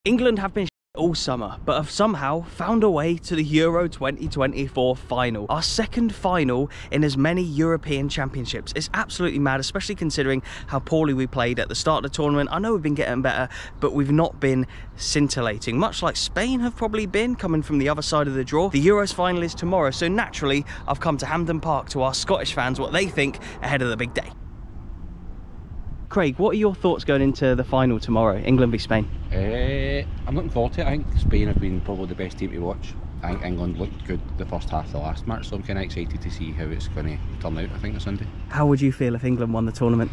England have been all summer, but have somehow found a way to the Euro 2024 final. Our second final in as many European championships. It's absolutely mad, especially considering how poorly we played at the start of the tournament. I know we've been getting better, but we've not been scintillating, much like Spain have probably been, coming from the other side of the draw. The Euros final is tomorrow, so naturally I've come to Hampden Park to ask Scottish fans what they think ahead of the big day. Craig, what are your thoughts going into the final tomorrow, England v Spain? I'm looking forward to it. I think Spain have been probably the best team to watch. I think England looked good the first half of the last match, so I'm kind of excited to see how it's going to turn out, I think, on Sunday. How would you feel if England won the tournament?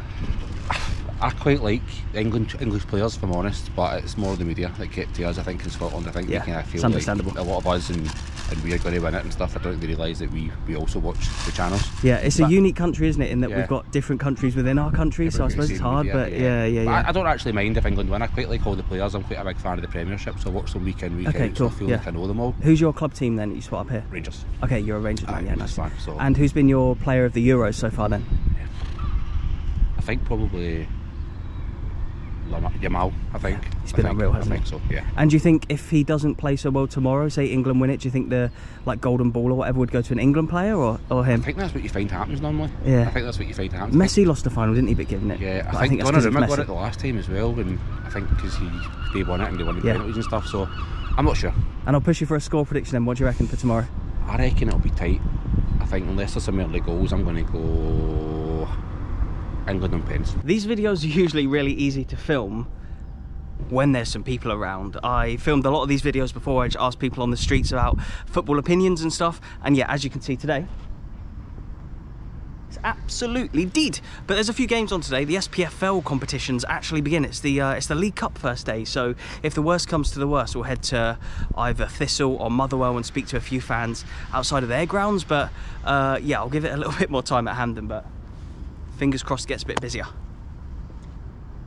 I quite like English players, if I'm honest, but it's more the media that get to us, I think, in Scotland. I think we kind of feel like a lot of us and we're going to win it and stuff. I don't think they realise that we also watch the channels. Yeah, it's a unique country, isn't it, in that we've got different countries within our country, so I suppose it's hard, but yeah. I don't actually mind if England win. I quite like all the players. I'm quite a big fan of the Premiership, so I watch them week in, week out, so I feel like I know them all. Who's your club team then that you spot up here? Rangers. Okay, you're a Rangers fan, yeah, nice. Fan, so. And who's been your player of the Euros so far then? I think probably Yamal, I think. He's been unreal, hasn't he? I think so, yeah. And do you think if he doesn't play so well tomorrow, say England win it, do you think the golden ball or whatever would go to an England player or him? I think that's what you find happens normally. Yeah. I think that's what you find happens. Messi lost the final, didn't he, but given it? Yeah, I think Donnarumma got it the last time as well, and I think because they won it and they won the penalties and stuff, so I'm not sure. And I'll push you for a score prediction then. What do you reckon for tomorrow? I reckon it'll be tight. I think unless there's some early goals, I'm going to go England on pens. These videos are usually really easy to film when there's some people around. I filmed a lot of these videos before. I just asked people on the streets about football opinions and stuff, and yeah, as you can see today, it's absolutely dead. But there's a few games on today. The SPFL competitions actually begin. It's the League Cup first day, so if the worst comes to the worst, we'll head to either Thistle or Motherwell and speak to a few fans outside of their grounds, but yeah, I'll give it a little bit more time at Hampden, but fingers crossed it gets a bit busier.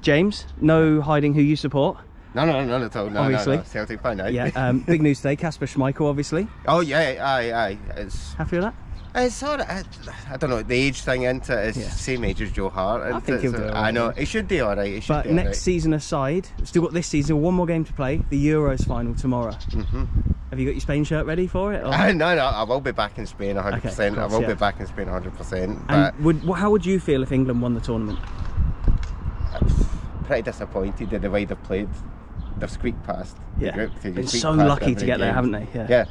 James, no hiding who you support. No, at all. No, obviously. No. Celtic fan, yeah. Big news today, Kasper Schmeichel, obviously. Oh yeah, aye. It's happy with that? It's alright. I don't know, the age thing into it is same age as Joe Hart. I think he'll do it. I know, he should do alright. But next season aside, still got this season, one more game to play, the Euros final tomorrow. Have you got your Spain shirt ready for it? Or? No, I will be back in Spain 100%. Okay, course, I will be back in Spain 100%. And how would you feel if England won the tournament? I'm pretty disappointed in the way they've played. They've squeaked past the group. Been so lucky to get there, haven't they? Yeah.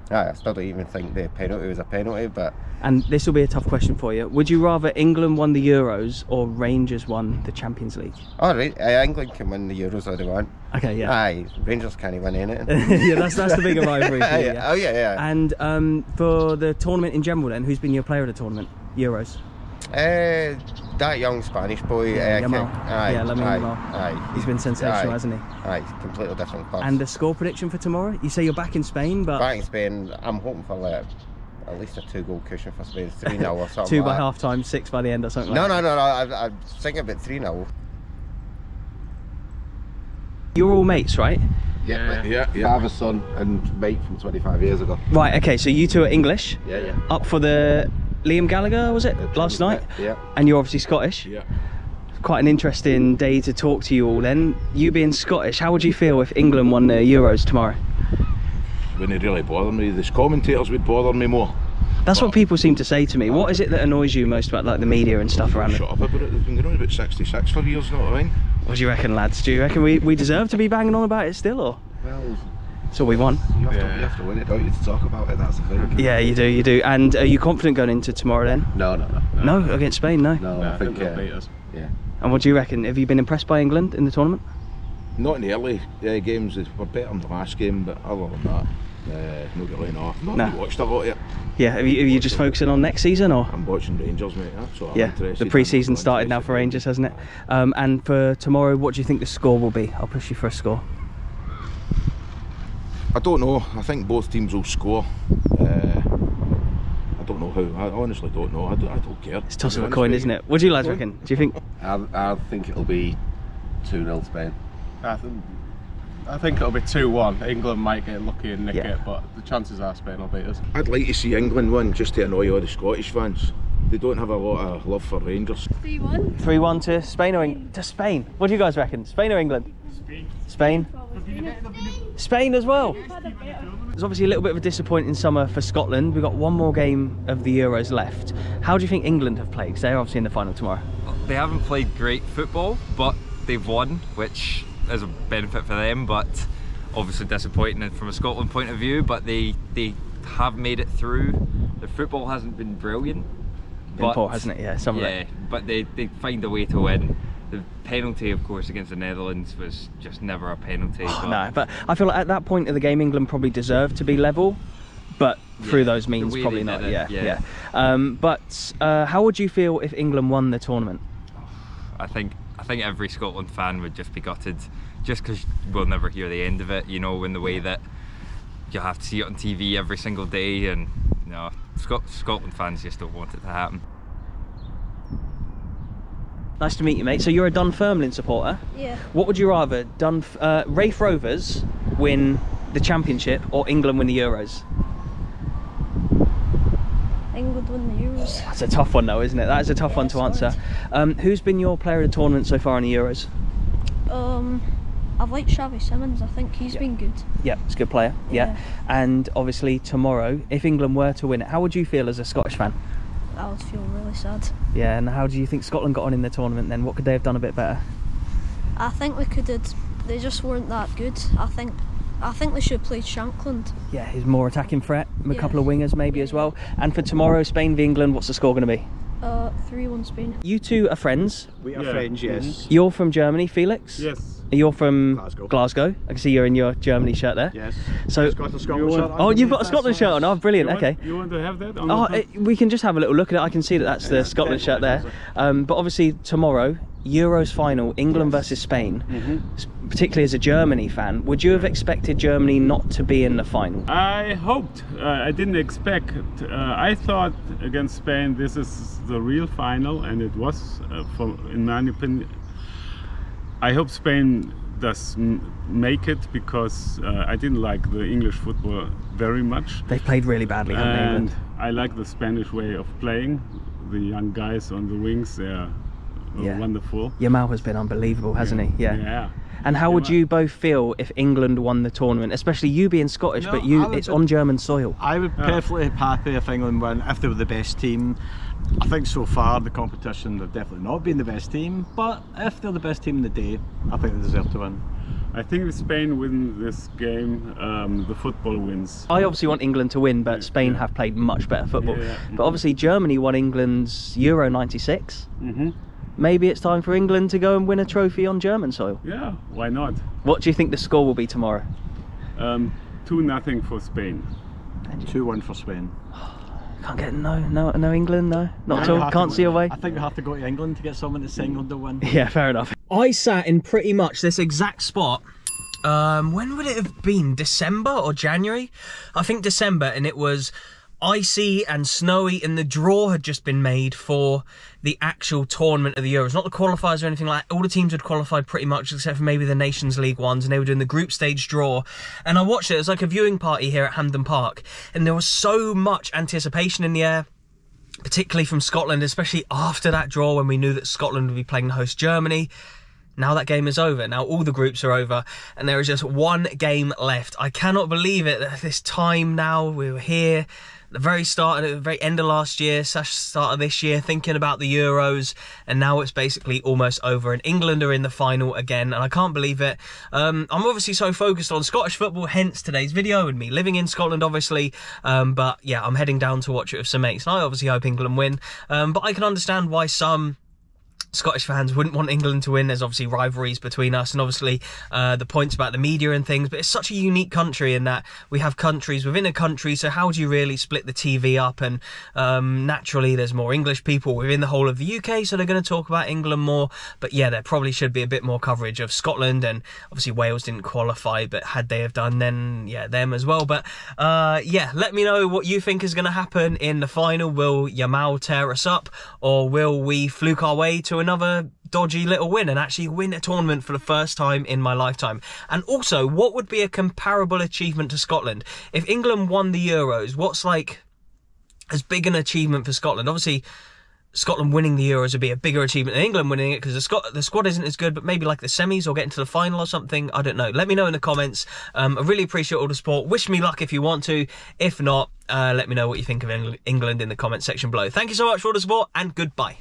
I still don't even think the penalty was a penalty, but... And this will be a tough question for you. Would you rather England won the Euros or Rangers won the Champions League? Oh, right. England can win the Euros all they want. Okay, yeah. Aye, Rangers can't win anything. Yeah, that's the bigger rivalry for you, Oh, yeah. And for the tournament in general then, who's been your player of the tournament? Euros? That young Spanish boy, Yamal. Yamal. Aye. He's been sensational, hasn't he? Aye, completely different class. And the score prediction for tomorrow? You say you're back in Spain, but... Back in Spain, I'm hoping for at least a 2-goal cushion for Spain, 3-0 or something. 2 by half time, 6 by the end or something No, I'm thinking about 3-0. You're all mates, right? Yeah. I have a son and mate from 25 years ago. Right, okay, so you two are English. Yeah. Up for the Liam Gallagher, was it, last night? Yeah. And you're obviously Scottish? Yeah. Quite an interesting day to talk to you all then. You being Scottish, how would you feel if England won the Euros tomorrow? Wouldn't really bother me. The commentators would bother me more. That's what people seem to say to me. What is it that annoys you most about the media and stuff around it? Shut up about it. They've been going on about 66 for years, you know what I mean? What do you reckon, lads? Do you reckon we deserve to be banging on about it still, or? Well, so we won. You have to win it, don't you, to talk about it, that's the thing. Yeah, you do. And are you confident going into tomorrow then? No. No, against Spain, no? No, I think they'll beat us. Yeah. And what do you reckon? Have you been impressed by England in the tournament? Not in the early games, they were better in the last game, but other than that, not really, no. I've not really watched a lot yet. Yeah, are you just focusing on next season, or? I'm watching Rangers, mate, so I'm interested. The pre-season started now for Rangers, hasn't it? And for tomorrow, what do you think the score will be? I'll push you for a score. I don't know. I think both teams will score. I don't know how. I honestly don't know. I don't care. It's toss of a coin, isn't it? What do you lads reckon? Do you think? I think it'll be 2-0 Spain. I think it'll be 2-1. England might get lucky and nick it, but the chances are Spain will beat us. I'd like to see England win just to annoy all the Scottish fans. they don't have a lot of love for Rangers. 3-1. 3-1 to Spain or to Spain? What do you guys reckon? Spain or England? Spain. Spain as well. It's obviously a little bit of a disappointing summer for Scotland. We've got one more game of the Euros left. How do you think England have played? Because they're obviously in the final tomorrow. They haven't played great football, but they've won, which is a benefit for them, but obviously disappointing from a Scotland point of view. But they have made it through. The football hasn't been brilliant. Been poor, hasn't it? Yeah, some of it. But they find a way to win. The penalty, of course, against the Netherlands was just never a penalty. No, but I feel like at that point of the game, England probably deserved to be level, but through those means, probably not. Yeah. But how would you feel if England won the tournament? I think every Scotland fan would just be gutted, just because we'll never hear the end of it. You know, in the way that you have to see it on TV every single day, and you know, Scotland fans just don't want it to happen. Nice to meet you, mate. So you're a Dunfermline supporter? Yeah. What would you rather, Raith Rovers win the championship or England win the Euros? England win the Euros. That's a tough one though, isn't it? That is a tough one to answer. Who's been your player of the tournament so far in the Euros? I've liked Xavi Simons. I think he's been good. Yeah, he's a good player. Yeah. And obviously tomorrow, if England were to win it, how would you feel as a Scottish fan? I would feel really sad. Yeah, and how do you think Scotland got on in the tournament then? What could they have done a bit better? I think they just weren't that good. I think they should have played Shankland. Yeah, he's more attacking threat, a couple of wingers maybe as well. And for tomorrow, Spain v England, what's the score going to be? 3-1 Spain. You two are friends? We are friends, yes. You're from Germany, Felix? Yes. You're from Glasgow. I can see you're in your Germany shirt there. Yes. So I've got a Scotland shirt on. Oh, you've got a Scotland shirt on. Oh, brilliant. Okay. You want to have that on? We can just have a little look at it. I can see that that's the Scotland shirt there. But obviously tomorrow, Euros final, England versus Spain. Particularly as a Germany fan, would you have expected Germany not to be in the final? I hoped. I didn't expect. I thought against Spain this is the real final, and it was, in my opinion. I hope Spain does make it, because I didn't like the English football very much. They played really badly, haven't they, England? I like the Spanish way of playing. The young guys on the wings, they're wonderful. Yamal has been unbelievable, hasn't he? Yeah. And how would you both feel if England won the tournament, especially you being Scottish, but it's on German soil? I would be perfectly happy if England won, if they were the best team. I think so far the competition, they've definitely not been the best team, but if they're the best team in the day, I think they deserve to win. I think if Spain wins this game, the football wins. I obviously want England to win, but Spain have played much better football. But obviously Germany won England's Euro 96. Maybe it's time for England to go and win a trophy on German soil. Yeah, why not? What do you think the score will be tomorrow? 2-0 for Spain. 2-1 for Spain. Can't get no England, no, not at all. Can't see a way. I think we have to go to England to get someone to sing on the win. Yeah, fair enough. I sat in pretty much this exact spot. When would it have been? December or January? I think December, and it was icy and snowy, and the draw had just been made for the actual tournament of the Euros, not the qualifiers or anything like that. All the teams had qualified pretty much, except for maybe the Nations League ones, and they were doing the group stage draw. And I watched it. It was like a viewing party here at Hampden Park, and there was so much anticipation in the air, particularly from Scotland, especially after that draw when we knew that Scotland would be playing host Germany. Now that game is over. Now all the groups are over, and there is just one game left. I cannot believe it. At this time now, we were here at the very start, at the very end of last year, start of this year, thinking about the Euros, and now it's basically almost over, and England are in the final again, and I can't believe it. I'm obviously so focused on Scottish football, hence today's video, and me living in Scotland, obviously. But yeah, I'm heading down to watch it with some mates, and I obviously hope England win. But I can understand why some Scottish fans wouldn't want England to win. There's obviously rivalries between us, and obviously the points about the media and things, but it's such a unique country in that we have countries within a country, so how do you really split the TV up? And naturally there's more English people within the whole of the UK, so they're going to talk about England more. But yeah, there probably should be a bit more coverage of Scotland, and obviously Wales didn't qualify, but had they have done, then yeah, them as well. But yeah, let me know what you think is going to happen in the final. Will Yamal tear us up, or will we fluke our way to another dodgy little win and actually win a tournament for the first time in my lifetime? And also, what would be a comparable achievement to Scotland? If England won the Euros, what's like as big an achievement for Scotland? Obviously, Scotland winning the Euros would be a bigger achievement than England winning it, because the squad isn't as good, but maybe like the semis or getting to the final or something. I don't know. Let me know in the comments. I really appreciate all the support. Wish me luck if you want to. If not, let me know what you think of England in the comment section below. Thank you so much for all the support, and goodbye.